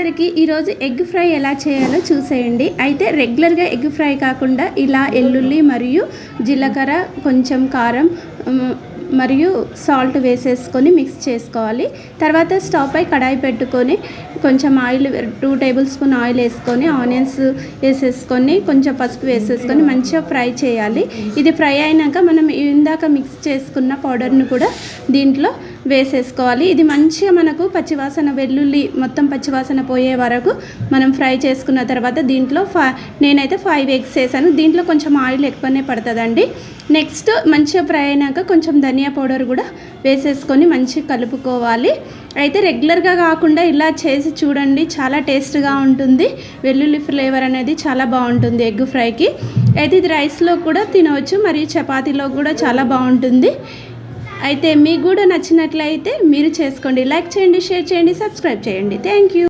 అందరికీ ఈరోజు egg fry ఎలా చేయాలో చూసేయండి. అయితే రెగ్యులర్గా ఎగ్ ఫ్రై కాకుండా ఇలా ఎల్లుల్లి మరియు జీలకర్ర, కొంచెం కారం మరియు సాల్ట్ వేసేసుకొని మిక్స్ చేసుకోవాలి. తర్వాత స్టవ్ పై కడాయి పెట్టుకొని కొంచెం ఆయిల్ 2 టేబుల్ స్పూన్ ఆయిల్ వేసుకొని ఆనియన్స్ వేసేసుకొని కొంచెం పసుపు వేసేసుకొని మంచిగా ఫ్రై చేయాలి. ఇది ఫ్రై అయినాక మనం ఇందాక మిక్స్ చేసుకున్న పౌడర్ను కూడా దీంట్లో వేసేసుకోవాలి. ఇది మంచిగా మనకు పచ్చివాసన వెల్లుల్లి మొత్తం పచ్చివాసన పోయే వరకు మనం ఫ్రై చేసుకున్న తర్వాత దీంట్లో నేనైతే 5 ఎగ్స్ వేసాను. దీంట్లో కొంచెం ఆయిల్ ఎక్కువనే పడుతుందండి. నెక్స్ట్ మంచిగా ఫ్రై అయినాక కొంచెం ధనియా పౌడర్ కూడా వేసేసుకొని మంచిగా కలుపుకోవాలి. అయితే రెగ్యులర్గా కాకుండా ఇలా చేసి చూడండి, చాలా టేస్ట్గా ఉంటుంది. వెల్లుల్లి ఫ్లేవర్ అనేది చాలా బాగుంటుంది ఎగ్ ఫ్రైకి. అయితే ఇది రైస్లో కూడా తినవచ్చు మరియు చపాతీలో కూడా చాలా బాగుంటుంది. అయితే మీకు కూడా నచ్చినట్లయితే మీరు చేసుకోండి. లైక్ చేయండి, షేర్ చేయండి, సబ్స్క్రైబ్ చేయండి. Thank you.